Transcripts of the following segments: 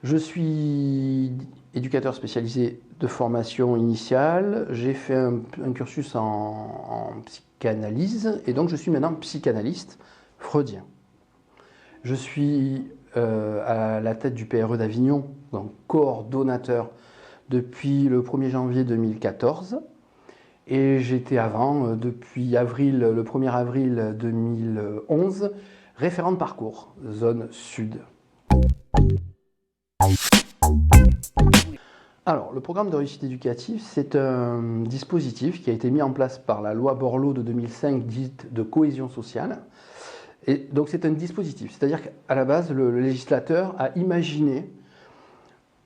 Je suis éducateur spécialisé de formation initiale. J'ai fait un cursus en psychanalyse et donc je suis maintenant psychanalyste freudien. Je suis à la tête du PRE d'Avignon, donc coordonnateur depuis le 1er janvier 2014. Et j'étais avant, depuis le 1er avril 2011, référent de parcours, zone sud. Alors, le programme de réussite éducative, c'est un dispositif qui a été mis en place par la loi Borloo de 2005, dite de cohésion sociale. Et donc, c'est un dispositif, c'est-à-dire qu'à la base, le législateur a imaginé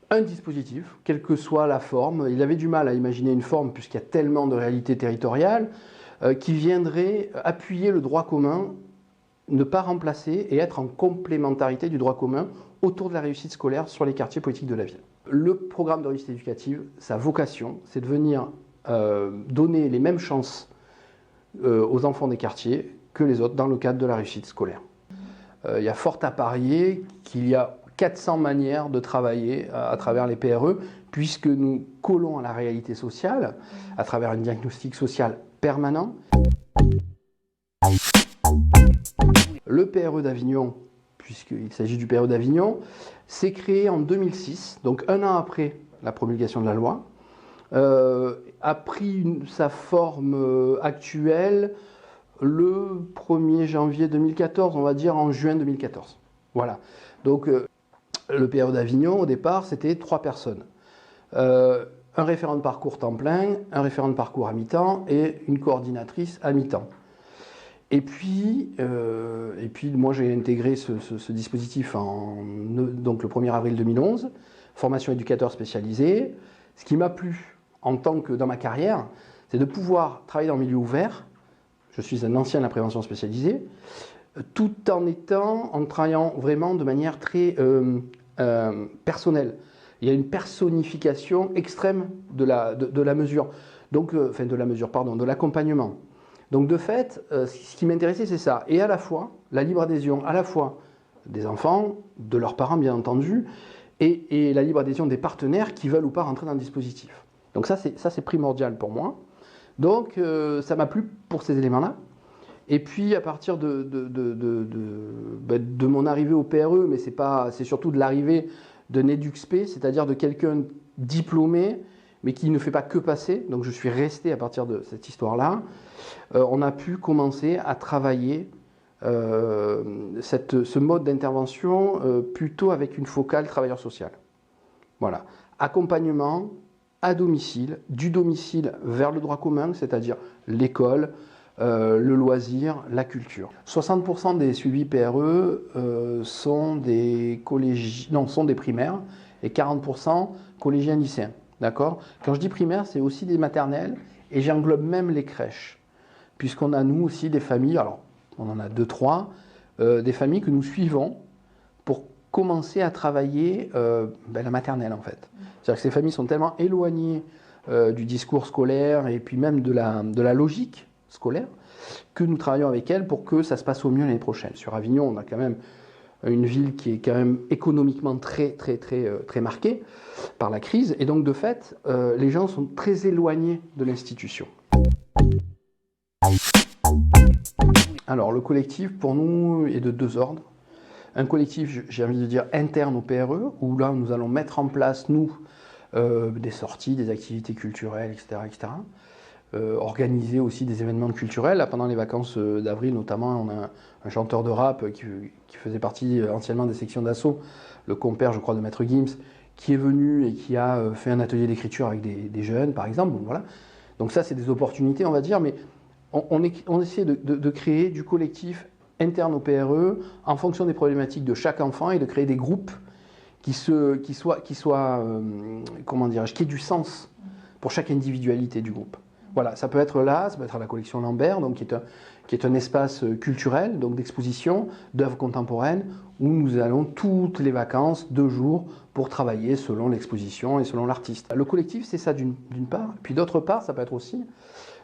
un dispositif, quelle que soit la forme. Il avait du mal à imaginer une forme, puisqu'il y a tellement de réalités territoriales, qui viendrait appuyer le droit commun, ne pas remplacer et être en complémentarité du droit commun autour de la réussite scolaire sur les quartiers politiques de la ville. Le programme de réussite éducative, sa vocation, c'est de venir donner les mêmes chances aux enfants des quartiers que les autres dans le cadre de la réussite scolaire. Il y a fort à parier qu'il y a 400 manières de travailler à travers les PRE, puisque nous collons à la réalité sociale à travers un diagnostic social permanent. Le PRE d'Avignon, puisqu'il s'agit du PRE d'Avignon, s'est créé en 2006, donc un an après la promulgation de la loi, a pris sa forme actuelle le 1er janvier 2014, on va dire en juin 2014. Voilà. Donc le PRE d'Avignon, au départ, c'était 3 personnes. Un référent de parcours temps plein, un référent de parcours à mi-temps et une coordinatrice à mi-temps. Et puis moi j'ai intégré ce dispositif donc le 1er avril 2011, formation éducateur spécialisé. Ce qui m'a plu en tant que dans ma carrière, c'est de pouvoir travailler dans le milieu ouvert. Je suis un ancien de la prévention spécialisée, tout en travaillant vraiment de manière très personnelle. Il y a une personnification extrême de la mesure, donc, de l'accompagnement. Donc de fait, ce qui m'intéressait, c'est ça. Et à la fois, la libre adhésion, à la fois des enfants, de leurs parents bien entendu, et la libre adhésion des partenaires qui veulent ou pas rentrer dans le dispositif. Donc ça, c'est primordial pour moi. Donc ça m'a plu pour ces éléments-là. Et puis à partir de mon arrivée au PRE, mais c'est surtout de l'arrivée d'un EduxP, c'est-à-dire de quelqu'un diplômé, mais qui ne fait pas que passer. Donc je suis resté à partir de cette histoire-là. On a pu commencer à travailler ce mode d'intervention plutôt avec une focale travailleur social. Voilà. Accompagnement à domicile, du domicile vers le droit commun, c'est-à-dire l'école, le loisir, la culture. 60% des suivis PRE sont des primaires et 40% collégiens lycéens. D'accord ? Quand je dis primaire, c'est aussi des maternelles et j'englobe même les crèches. Puisqu'on a nous aussi des familles, alors on en a 2-3, des familles que nous suivons pour commencer à travailler la maternelle en fait. C'est-à-dire que ces familles sont tellement éloignées du discours scolaire et puis même de la logique scolaire que nous travaillons avec elles pour que ça se passe au mieux l'année prochaine. Sur Avignon, on a quand même une ville qui est quand même économiquement très marquée par la crise et donc de fait, les gens sont très éloignés de l'institution. Alors le collectif pour nous est de 2 ordres. Un collectif, j'ai envie de dire, interne au PRE, où là nous allons mettre en place, nous, des sorties, des activités culturelles, etc. Organiser aussi des événements culturels. Là, pendant les vacances d'avril notamment, on a un chanteur de rap qui faisait partie anciennement des sections d'assaut, le compère, je crois, de Maître Gims, qui est venu et qui a fait un atelier d'écriture avec des jeunes, par exemple. Bon, voilà. Donc ça, c'est des opportunités, on va dire, mais on essaie de créer du collectif interne au PRE en fonction des problématiques de chaque enfant et de créer des groupes qui aient du sens pour chaque individualité du groupe. Voilà, ça peut être là, ça peut être à la collection Lambert, donc qui est un espace culturel, donc d'exposition, d'œuvres contemporaines, où nous allons toutes les vacances, 2 jours, pour travailler selon l'exposition et selon l'artiste. Le collectif, c'est ça d'une part, puis d'autre part, ça peut être aussi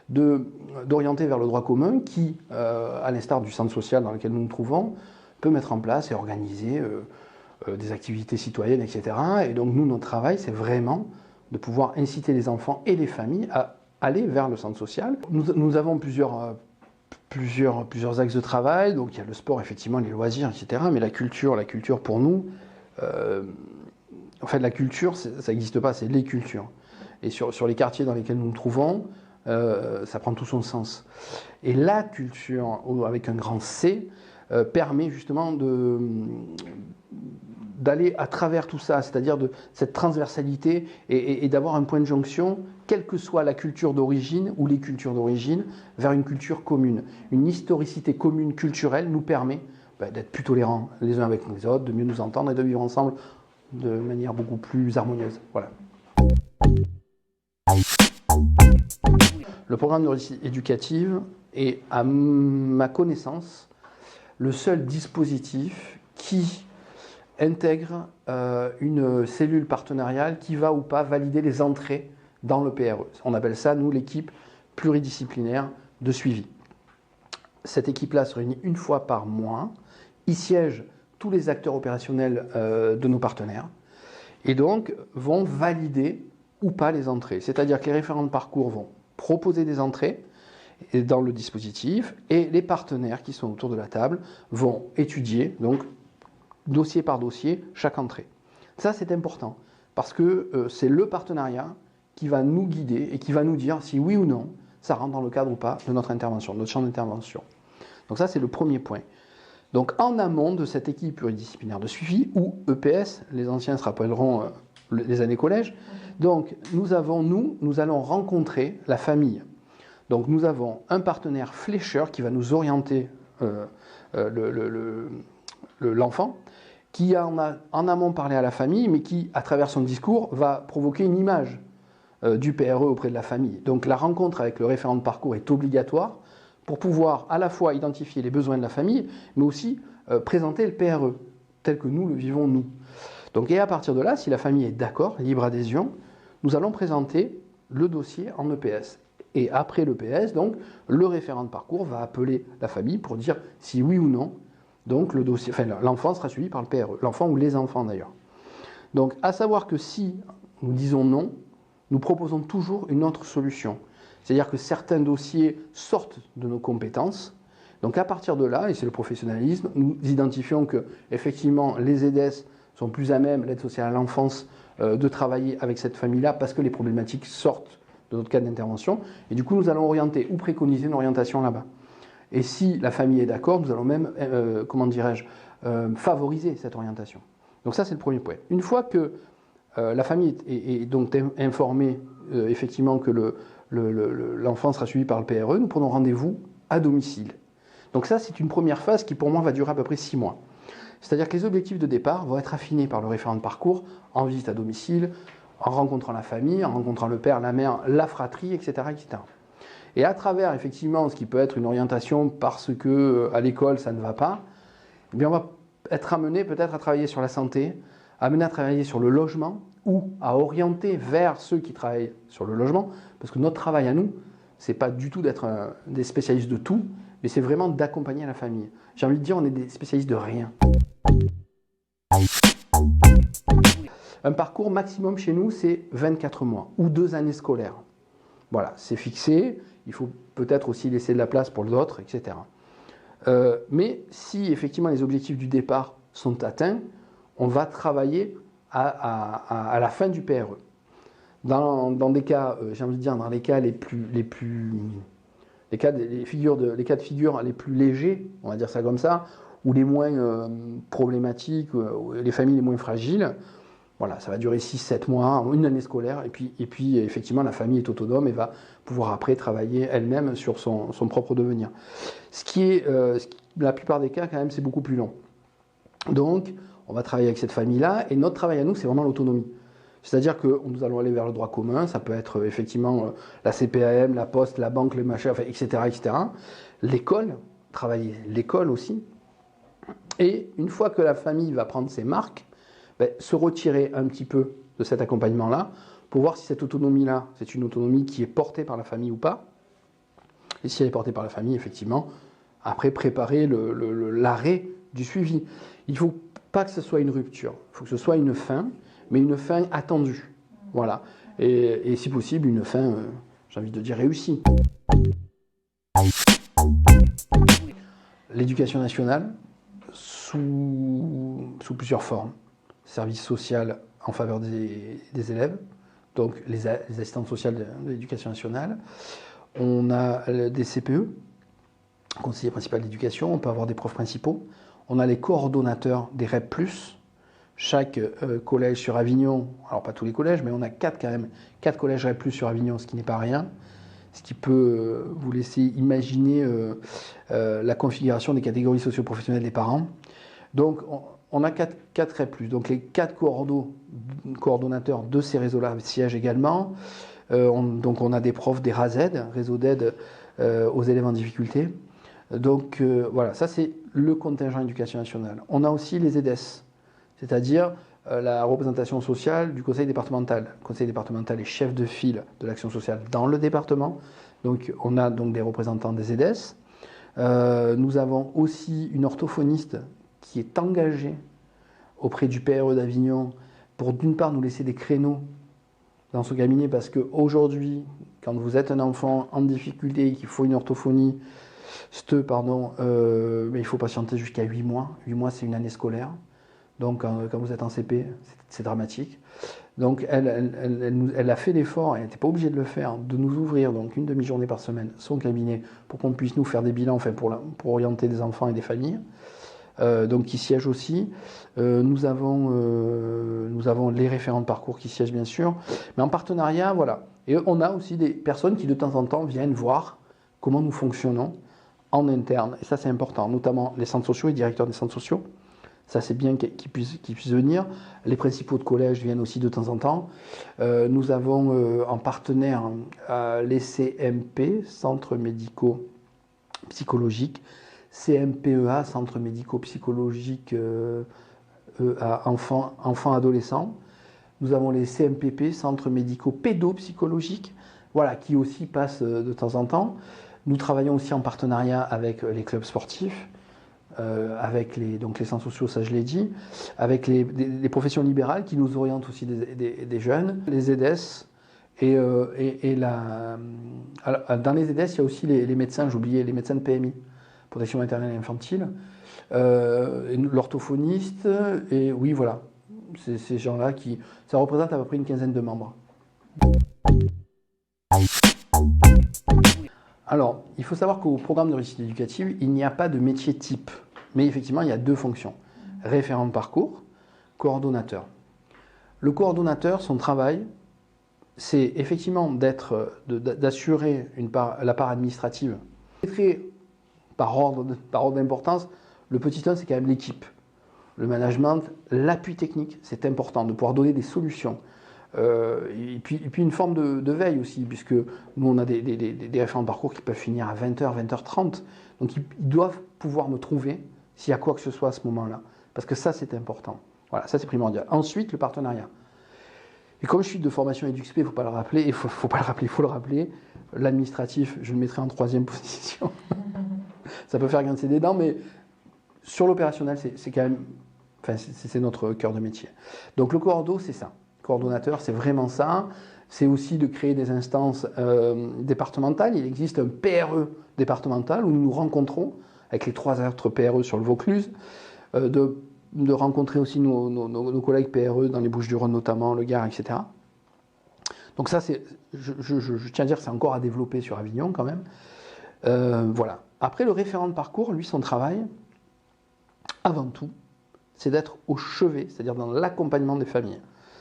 d'orienter vers le droit commun qui, à l'instar du centre social dans lequel nous nous trouvons, peut mettre en place et organiser des activités citoyennes, etc. Et donc nous, notre travail, c'est vraiment de pouvoir inciter les enfants et les familles à aller vers le centre social. Nous avons plusieurs axes de travail. Donc il y a le sport, effectivement, les loisirs, etc. Mais la culture pour nous, en fait, la culture, ça n'existe pas, c'est les cultures. Et sur les quartiers dans lesquels nous nous trouvons, ça prend tout son sens. Et la culture, avec un grand C, permet justement d'aller à travers tout ça, c'est-à-dire de cette transversalité et d'avoir un point de jonction, quelle que soit la culture d'origine ou les cultures d'origine, vers une culture commune. Une historicité commune culturelle nous permet d'être plus tolérants les uns avec les autres, de mieux nous entendre et de vivre ensemble de manière beaucoup plus harmonieuse. Voilà. Le programme de réussite éducative est, à ma connaissance, le seul dispositif qui intègre une cellule partenariale qui va ou pas valider les entrées dans le PRE. On appelle ça, nous, l'équipe pluridisciplinaire de suivi. Cette équipe-là se réunit une fois par mois. Y siègent tous les acteurs opérationnels de nos partenaires et donc vont valider ou pas les entrées. C'est-à-dire que les référents de parcours vont proposer des entrées dans le dispositif et les partenaires qui sont autour de la table vont étudier, donc dossier par dossier, chaque entrée. Ça, c'est important parce que c'est le partenariat qui va nous guider et qui va nous dire si oui ou non ça rentre dans le cadre ou pas de notre intervention, notre champ d'intervention. Donc ça, c'est le premier point. Donc en amont de cette équipe pluridisciplinaire de suivi, ou EPS, les anciens se rappelleront les années collège, donc nous allons rencontrer la famille. Donc nous avons un partenaire flécheur qui va nous orienter l'enfant, qui a en amont parlé à la famille, mais qui, à travers son discours, va provoquer une image du PRE auprès de la famille. Donc la rencontre avec le référent de parcours est obligatoire pour pouvoir à la fois identifier les besoins de la famille, mais aussi présenter le PRE, tel que nous le vivons nous. Donc, et à partir de là, si la famille est d'accord, libre adhésion, nous allons présenter le dossier en EPS. Et après l'EPS, donc, le référent de parcours va appeler la famille pour dire si oui ou non, donc le dossier, enfin, l'enfant sera suivi par le PRE, l'enfant ou les enfants d'ailleurs. Donc, à savoir que si nous disons non, nous proposons toujours une autre solution. C'est-à-dire que certains dossiers sortent de nos compétences. Donc à partir de là, et c'est le professionnalisme, nous identifions que effectivement les EDS sont plus à même, l'aide sociale à l'enfance, de travailler avec cette famille-là parce que les problématiques sortent de notre cadre d'intervention. Et du coup, nous allons orienter ou préconiser une orientation là-bas. Et si la famille est d'accord, nous allons même, favoriser cette orientation. Donc ça, c'est le premier point. Une fois que la famille est donc informée effectivement que l'enfant sera suivi par le PRE, nous prenons rendez-vous à domicile. Donc ça, c'est une première phase qui, pour moi, va durer à peu près 6 mois. C'est-à-dire que les objectifs de départ vont être affinés par le référent de parcours, en visite à domicile, en rencontrant la famille, en rencontrant le père, la mère, la fratrie, etc., etc. Et à travers, effectivement, ce qui peut être une orientation parce que à l'école, ça ne va pas, eh bien, on va être amené peut-être à travailler sur la santé, amené à travailler sur le logement, ou à orienter vers ceux qui travaillent sur le logement, parce que notre travail à nous, c'est pas du tout d'être des spécialistes de tout, mais c'est vraiment d'accompagner la famille. J'ai envie de dire, on est des spécialistes de rien. Un parcours maximum chez nous, c'est 24 mois, ou 2 années scolaires. Voilà, c'est fixé, il faut peut-être aussi laisser de la place pour d'autres, etc. Mais si effectivement les objectifs du départ sont atteints, on va travailler à la fin du PRE. Dans des cas, j'ai envie de dire, dans les cas les cas de figure les plus légers, on va dire ça comme ça, ou les moins problématiques, les familles les moins fragiles, voilà, ça va durer 6-7 mois, une année scolaire, et puis effectivement la famille est autonome et va pouvoir après travailler elle-même sur son propre devenir. Ce qui est, la plupart des cas quand même, c'est beaucoup plus long. Donc, on va travailler avec cette famille-là, et notre travail à nous, c'est vraiment l'autonomie. C'est-à-dire que nous allons aller vers le droit commun, ça peut être effectivement la CPAM, la Poste, la banque, les machins, enfin, etc., etc. L'école, travailler l'école aussi. Et une fois que la famille va prendre ses marques, se retirer un petit peu de cet accompagnement-là pour voir si cette autonomie-là, c'est une autonomie qui est portée par la famille ou pas. Et si elle est portée par la famille, effectivement, après préparer l'arrêt du suivi. Il ne faut pas que ce soit une rupture, il faut que ce soit une fin, mais une fin attendue. Voilà. Et si possible, une fin, j'ai envie de dire, réussie. L'éducation nationale, sous plusieurs formes. Service social en faveur des élèves, donc les assistantes sociales de l'éducation nationale. On a des CPE, conseiller principal d'éducation, on peut avoir des profs principaux. On a les coordonnateurs des REP+. Chaque collège sur Avignon, alors pas tous les collèges, mais on a quand même 4 collèges REP+ sur Avignon, ce qui n'est pas rien. Ce qui peut vous laisser imaginer la configuration des catégories socio-professionnelles des parents. Donc, on a 4 REP+. Donc, les 4 coordonnateurs de ces réseaux-là siègent également. Donc, on a des profs des RASED, réseau d'aide aux élèves en difficulté. Donc, voilà, ça, c'est le contingent éducation nationale. On a aussi les EDES, c'est-à-dire la représentation sociale du conseil départemental. Le conseil départemental est chef de file de l'action sociale dans le département. Donc, on a donc des représentants des EDES. Nous avons aussi une orthophoniste qui est engagée auprès du PRE d'Avignon pour d'une part nous laisser des créneaux dans ce cabinet, parce qu'aujourd'hui, quand vous êtes un enfant en difficulté et qu'il faut une orthophoniste, mais il faut patienter jusqu'à 8 mois. 8 mois, c'est une année scolaire. Donc, quand vous êtes en CP, c'est dramatique. Donc, elle a fait l'effort, elle n'était pas obligée de le faire, de nous ouvrir donc une demi-journée par semaine son cabinet pour qu'on puisse nous faire des bilans, enfin pour orienter des enfants et des familles. Donc, qui siègent aussi. Nous avons les référents de parcours qui siègent, bien sûr. Mais en partenariat, voilà. Et on a aussi des personnes qui, de temps en temps, viennent voir comment nous fonctionnons en interne. Et ça, c'est important, notamment les centres sociaux et directeurs des centres sociaux. Ça, c'est bien qu'ils puissent venir. Les principaux de collège viennent aussi de temps en temps. Nous avons en partenaire les CMP, Centres médicaux psychologiques, CMPEA, Centres médicaux psychologiques enfants-adolescents. Nous avons les CMPP, Centres médicaux pédopsychologiques, voilà, qui aussi passent de temps en temps. Nous travaillons aussi en partenariat avec les clubs sportifs. Avec les centres sociaux, ça je l'ai dit, avec les professions libérales qui nous orientent aussi des jeunes, les EDES, dans les EDES, il y a aussi les médecins, j'oubliais, les médecins de PMI, protection maternelle et infantile, l'orthophoniste, et oui, voilà, ces gens-là ça représente à peu près une quinzaine de membres. Alors, il faut savoir qu'au programme de réussite éducative, il n'y a pas de métier type. Mais effectivement, il y a 2 fonctions. Référent de parcours, coordonnateur. Le coordonnateur, son travail, c'est effectivement d'assurer la part administrative. Par ordre d'importance, le petit 1, c'est quand même l'équipe. Le management, l'appui technique, c'est important, de pouvoir donner des solutions. Et puis une forme de veille aussi, puisque nous, on a des référents de parcours qui peuvent finir à 20h, 20h30. Donc, ils doivent pouvoir me trouver s'il y a quoi que ce soit à ce moment-là. Parce que ça, c'est important. Voilà, ça, c'est primordial. Ensuite, le partenariat. Et comme je suis de formation EduxP, il ne faut pas le rappeler, il faut le rappeler. L'administratif, je le mettrai en 3e position. Ça peut faire grincer des dents, mais sur l'opérationnel, c'est quand même... Enfin, c'est notre cœur de métier. Donc, le coordo, c'est ça. Coordonnateur, c'est vraiment ça. C'est aussi de créer des instances départementales. Il existe un PRE départemental où nous nous rencontrons avec les 3 autres PRE sur le Vaucluse, de rencontrer aussi nos collègues PRE dans les Bouches-du-Rhône notamment, le Gard, etc. Donc ça, je tiens à dire que c'est encore à développer sur Avignon quand même. Voilà. Après, le référent de parcours, lui, son travail, avant tout, c'est d'être au chevet, c'est-à-dire dans l'accompagnement des familles.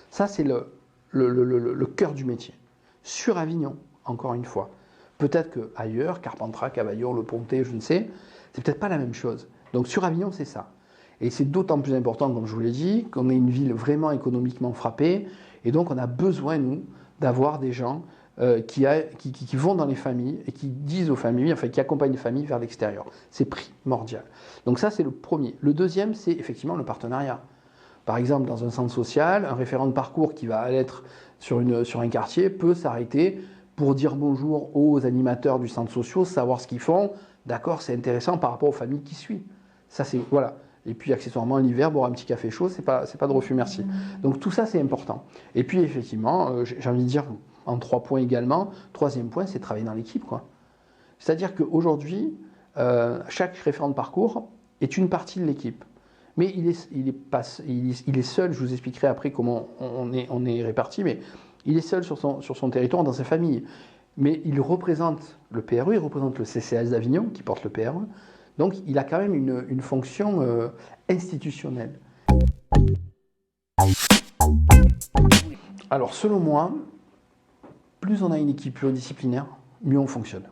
Ça, c'est le cœur du métier. Sur Avignon, encore une fois. Peut-être qu'ailleurs, Carpentras, Cavaillon, Le Pontet, je ne sais, c'est peut-être pas la même chose. Donc sur Avignon, c'est ça. Et c'est d'autant plus important, comme je vous l'ai dit, qu'on est une ville vraiment économiquement frappée. Et donc, on a besoin, nous, d'avoir des gens qui vont dans les familles et qui disent aux familles, enfin, qui accompagnent les familles vers l'extérieur. C'est primordial. Donc ça, c'est le premier. Le deuxième, c'est effectivement le partenariat. Par exemple, dans un centre social, un référent de parcours qui va être sur un quartier peut s'arrêter pour dire bonjour aux animateurs du centre social, savoir ce qu'ils font. D'accord, c'est intéressant par rapport aux familles qui suivent. Ça, c'est, voilà. Et puis accessoirement l'hiver, boire un petit café chaud, c'est pas de refus merci. Donc tout ça c'est important. Et puis effectivement, j'ai envie de dire en 3 points également, troisième point, c'est travailler dans l'équipe, quoi. C'est-à-dire qu'aujourd'hui, chaque référent de parcours est une partie de l'équipe. Mais il est seul, je vous expliquerai après comment on est réparti, mais il est seul sur son territoire, dans sa famille. Mais il représente le PRE, il représente le CCAS d'Avignon, qui porte le PRE. Donc il a quand même une fonction institutionnelle. Alors selon moi, plus on a une équipe pluridisciplinaire, mieux on fonctionne.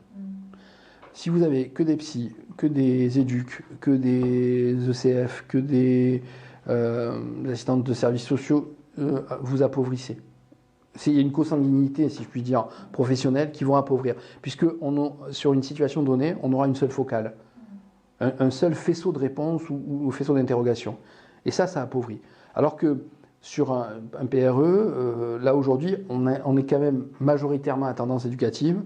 Si vous avez que des psys, que des éducs, que des ECF, que des assistantes de services sociaux, vous appauvrissez. Il y a une consanguinité, si je puis dire, professionnelle, qui vont appauvrir. Puisque sur une situation donnée, on aura une seule focale, un seul faisceau de réponses ou faisceau d'interrogation. Et ça appauvrit. Alors que sur un PRE, là aujourd'hui, on est quand même majoritairement à tendance éducative.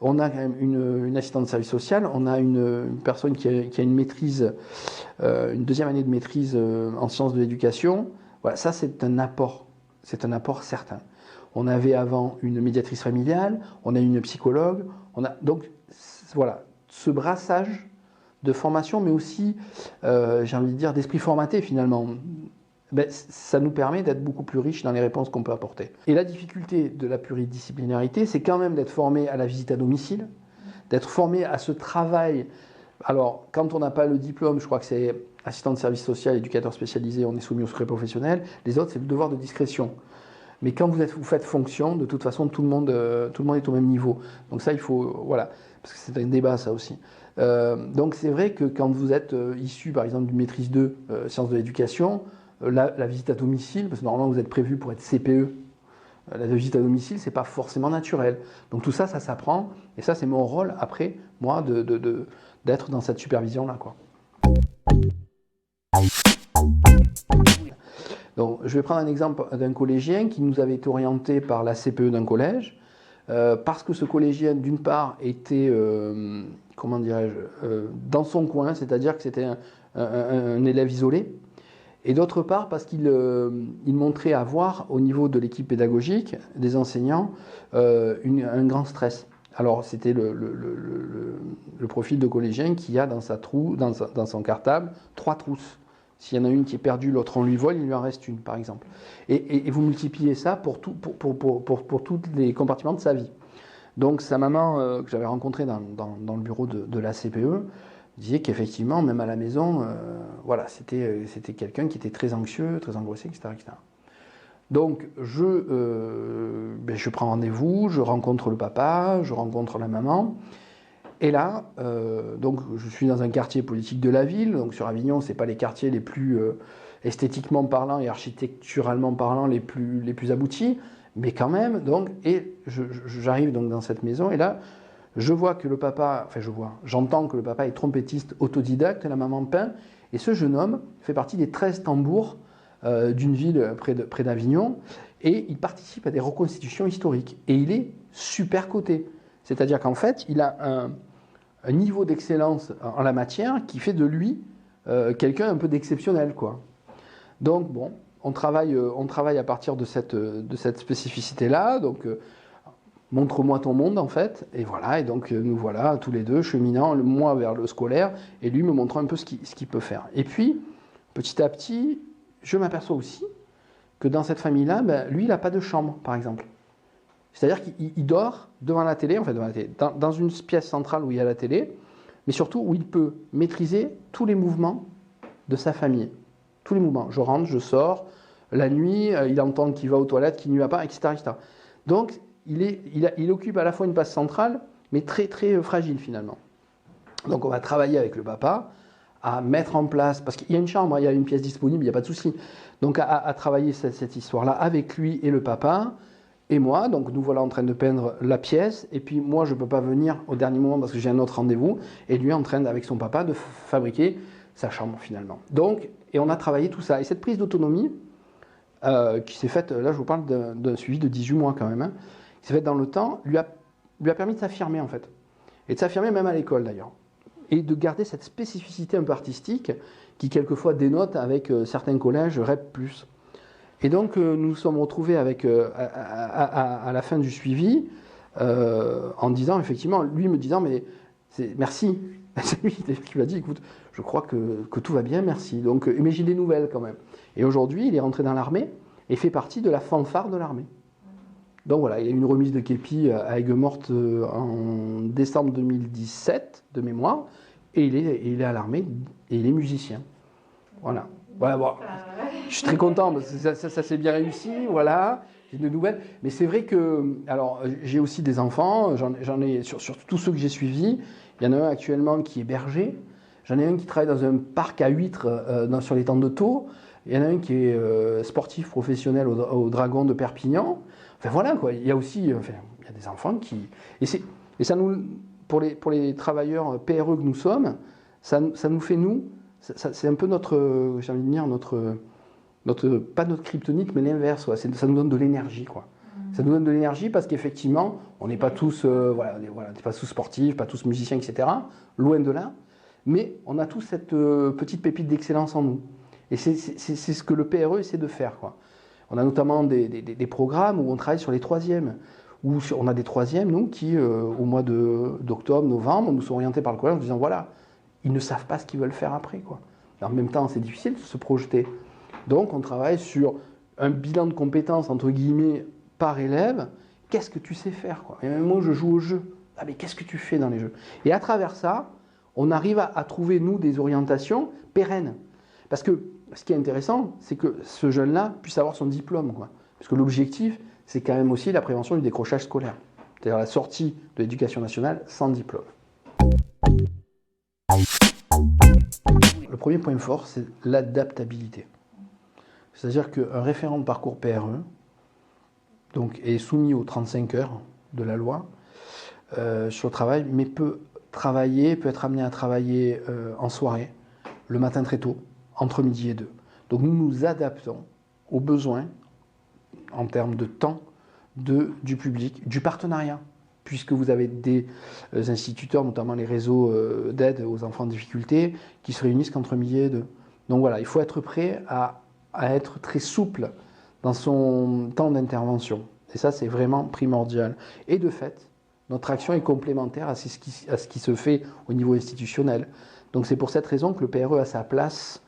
On a quand même une assistante de service social, on a une personne qui a une maîtrise, une deuxième année de maîtrise en sciences de l'éducation. Voilà, ça c'est un apport certain. On avait avant une médiatrice familiale, on a une psychologue, donc voilà, ce brassage de formation, mais aussi, j'ai envie de dire, d'esprit formaté finalement. Ça nous permet d'être beaucoup plus riches dans les réponses qu'on peut apporter. Et la difficulté de la pluridisciplinarité, c'est quand même d'être formé à la visite à domicile, d'être formé à ce travail. Alors, quand on n'a pas le diplôme, je crois que c'est assistant de service social, éducateur spécialisé, on est soumis au secret professionnel. Les autres, c'est le devoir de discrétion. Mais quand vous faites fonction, de toute façon, tout le monde est au même niveau. Donc ça, il faut... Voilà, parce que c'est un débat, ça aussi. Donc c'est vrai que quand vous êtes issu, par exemple, d'une maîtrise 2, sciences de l'éducation, la visite à domicile, parce que normalement vous êtes prévu pour être CPE, la visite à domicile, c'est pas forcément naturel. Donc tout ça, ça s'apprend, et ça c'est mon rôle après, moi, d'être dans cette supervision-là, quoi. Donc je vais prendre un exemple d'un collégien qui nous avait été orienté par la CPE d'un collège, parce que ce collégien, d'une part, était, comment dirais-je, dans son coin, c'est-à-dire que c'était un élève isolé, et d'autre part parce qu'il montrait avoir, au niveau de l'équipe pédagogique, des enseignants, un grand stress. Alors c'était le profil de collégien qui a dans son cartable 3 trousses. S'il y en a une qui est perdue, l'autre on lui vole, il lui en reste une, par exemple. Et vous multipliez ça pour tous les compartiments de sa vie. Donc sa maman, que j'avais rencontrée dans le bureau de la CPE, disait qu'effectivement, même à la maison, voilà, c'était quelqu'un qui était très anxieux, très angoissé, etc. etc. Donc je prends rendez-vous, je rencontre le papa, je rencontre la maman. Et là, donc, je suis dans un quartier politique de la ville. Donc sur Avignon, ce n'est pas les quartiers les plus esthétiquement parlant et architecturalement parlant les plus aboutis, mais quand même. Donc, et j'arrive donc dans cette maison, et là, je vois que le papa, j'entends que le papa est trompettiste autodidacte, la maman peint, et ce jeune homme fait partie des 13 tambours d'une ville près d'Avignon, et il participe à des reconstitutions historiques. Et il est super coté. C'est-à-dire qu'en fait, il a un niveau d'excellence en la matière qui fait de lui quelqu'un un peu d'exceptionnel, quoi. Donc, bon, on travaille à partir de cette spécificité-là. Donc, montre-moi ton monde, en fait. Et voilà, et donc nous voilà tous les deux cheminant, moi vers le scolaire, et lui me montrant un peu ce qu'il peut faire. Et puis, petit à petit, je m'aperçois aussi que dans cette famille-là, lui, il n'a pas de chambre, par exemple. C'est-à-dire qu'il dort devant la télé, dans une pièce centrale où il y a la télé, mais surtout où il peut maîtriser tous les mouvements de sa famille. Tous les mouvements. Je rentre, je sors, la nuit, il entend qui va aux toilettes, qui n'y va pas, etc., etc. Donc, il occupe à la fois une place centrale, mais très, très fragile, finalement. Donc, on va travailler avec le papa à mettre en place, parce qu'il y a une chambre, il y a une pièce disponible, il n'y a pas de souci. Donc, à travailler cette histoire-là avec lui et le papa, et moi, donc nous voilà en train de peindre la pièce, et puis moi je ne peux pas venir au dernier moment parce que j'ai un autre rendez-vous, et lui en train, avec son papa, de fabriquer sa chambre finalement. Donc, et on a travaillé tout ça. Et cette prise d'autonomie, qui s'est faite, là je vous parle d'un suivi de 18 mois quand même, qui s'est faite dans le temps, lui a permis de s'affirmer en fait. Et de s'affirmer même à l'école d'ailleurs. et de garder cette spécificité un peu artistique qui quelquefois dénote avec certains collèges REP+. Et donc nous nous sommes retrouvés avec, à la fin du suivi en disant effectivement, lui me disant mais merci, c'est lui qui m'a dit écoute, je crois que tout va bien, merci. Donc, mais j'ai des nouvelles quand même. Et aujourd'hui, il est rentré dans l'armée et fait partie de la fanfare de l'armée. Donc voilà, il y a eu une remise de képi à Aigues-Mortes en décembre 2017, de mémoire, et il est à l'armée, et il est musicien. Voilà. Voilà, bon. Je suis très content, parce que ça s'est bien réussi, voilà, j'ai de nouvelles. Mais c'est vrai que, alors, j'ai aussi des enfants, j'en ai, sur tous ceux que j'ai suivis, il y en a un actuellement qui est berger, j'en ai un qui travaille dans un parc à huîtres sur les temps de Thau, il y en a un qui est sportif professionnel au Dragon de Perpignan. Enfin voilà, quoi. Il y a aussi enfin, il y a des enfants qui... Et ça nous, pour les travailleurs PRE que nous sommes, ça nous fait, nous, c'est un peu notre, j'ai envie de dire, pas notre kryptonite, mais l'inverse. Ouais. Ça nous donne de l'énergie, quoi. Ça nous donne de l'énergie parce qu'effectivement, on n'est pas tous, on n'est pas tous sportifs, pas tous musiciens, etc. Loin de là. Mais on a tous cette petite pépite d'excellence en nous. Et c'est ce que le PRE essaie de faire, quoi. On a notamment des programmes où on travaille sur les troisièmes. Où on a des troisièmes, nous, qui, au mois d'octobre, novembre, nous sont orientés par le collège en disant voilà, ils ne savent pas ce qu'ils veulent faire après, quoi. En même temps, c'est difficile de se projeter. Donc, on travaille sur un bilan de compétences, entre guillemets, par élève. Qu'est-ce que tu sais faire, quoi. Et même moi, je joue au jeu. Ah, mais qu'est-ce que tu fais dans les jeux? Et à travers ça, on arrive à trouver, nous, des orientations pérennes. Parce que ce qui est intéressant, c'est que ce jeune-là puisse avoir son diplôme, quoi. Parce que l'objectif, c'est quand même aussi la prévention du décrochage scolaire. C'est-à-dire la sortie de l'éducation nationale sans diplôme. Le premier point fort, c'est l'adaptabilité. C'est-à-dire qu'un référent de parcours PRE donc, est soumis aux 35 heures de la loi sur le travail, mais peut être amené à travailler en soirée, le matin très tôt, entre midi et 2. Donc nous nous adaptons aux besoins en termes de temps du public, du partenariat, puisque vous avez des instituteurs, notamment les réseaux d'aide aux enfants en difficulté, qui se réunissent qu'entre midi et 2. Donc voilà, il faut être prêt à être très souple dans son temps d'intervention. Et ça, c'est vraiment primordial. Et de fait, notre action est complémentaire à ce qui se fait au niveau institutionnel. Donc c'est pour cette raison que le PRE a sa place,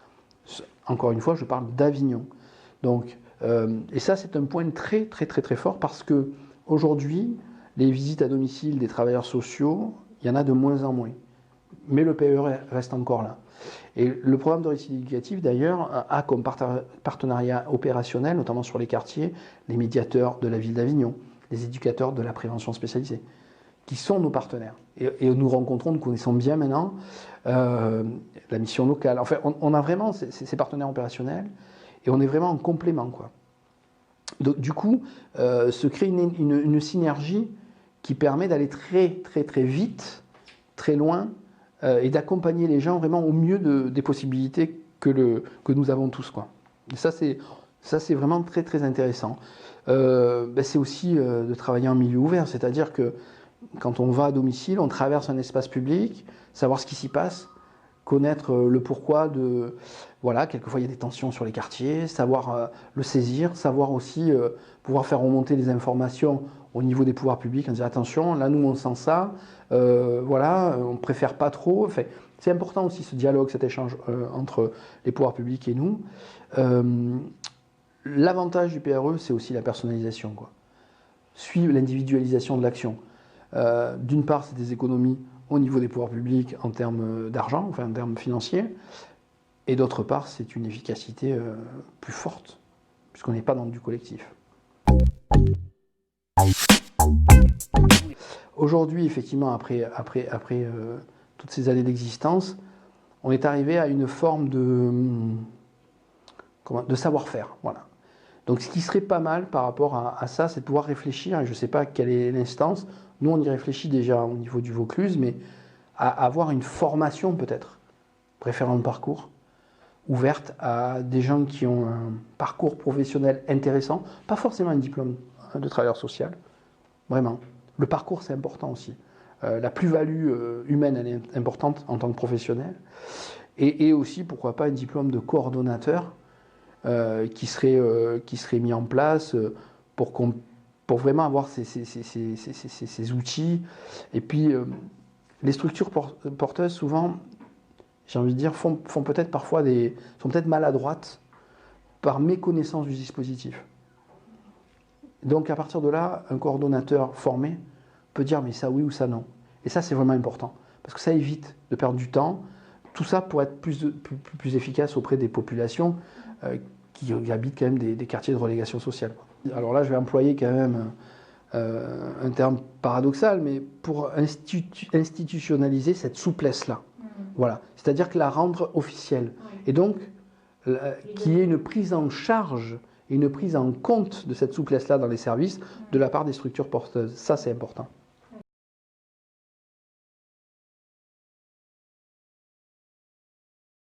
encore une fois, je parle d'Avignon. Donc, et ça, c'est un point très, très, très, très fort parce que aujourd'hui, les visites à domicile des travailleurs sociaux, il y en a de moins en moins. Mais le PRE reste encore là. Et le programme de réussite éducative, d'ailleurs, a comme partenariat opérationnel, notamment sur les quartiers, les médiateurs de la ville d'Avignon, les éducateurs de la prévention spécialisée, qui sont nos partenaires. Et nous rencontrons, nous connaissons bien maintenant la mission locale. Enfin, on a vraiment ces partenaires opérationnels et on est vraiment en complément, quoi. Donc, du coup, se crée une synergie qui permet d'aller très, très, très vite, très loin, et d'accompagner les gens vraiment au mieux des possibilités que nous avons tous, quoi. Et ça, c'est vraiment très, très intéressant. C'est aussi de travailler en milieu ouvert, c'est-à-dire que quand on va à domicile, on traverse un espace public, savoir ce qui s'y passe, connaître le pourquoi de... Voilà, quelquefois il y a des tensions sur les quartiers, savoir le saisir, savoir aussi pouvoir faire remonter les informations au niveau des pouvoirs publics, en disant attention, là nous on sent ça, voilà, on préfère pas trop. Enfin, c'est important aussi ce dialogue, cet échange entre les pouvoirs publics et nous. L'avantage du PRE, c'est aussi la personnalisation, quoi. Suivre l'individualisation de l'action. D'une part, c'est des économies au niveau des pouvoirs publics en termes d'argent, enfin en termes financiers, et d'autre part, c'est une efficacité plus forte, puisqu'on n'est pas dans du collectif. Aujourd'hui, effectivement, après toutes ces années d'existence, on est arrivé à une forme de savoir-faire. Voilà. Donc ce qui serait pas mal par rapport à ça, c'est de pouvoir réfléchir, et je ne sais pas quelle est l'instance, nous on y réfléchit déjà au niveau du Vaucluse, mais à avoir une formation peut-être, référent de parcours, ouverte à des gens qui ont un parcours professionnel intéressant, pas forcément un diplôme de travailleur social, vraiment. Le parcours c'est important aussi. la plus-value humaine, elle est importante en tant que professionnel. Et aussi, pourquoi pas, un diplôme de coordonnateur qui serait mis en place pour vraiment avoir ces outils. Et puis, les structures porteuses, souvent, j'ai envie de dire, font peut-être parfois sont peut-être maladroites par méconnaissance du dispositif. Donc, à partir de là, un coordonnateur formé peut dire, mais ça oui ou ça non. Et ça, c'est vraiment important, parce que ça évite de perdre du temps. Tout ça pour être plus efficace auprès des populations qui habitent quand même des quartiers de relégation sociale. Alors là, je vais employer quand même un terme paradoxal, mais pour institutionnaliser cette souplesse-là. Voilà. C'est-à-dire que la rendre officielle. Et donc, qu'il y ait une prise en charge et une prise en compte de cette souplesse-là dans les services de la part des structures porteuses. Ça, c'est important.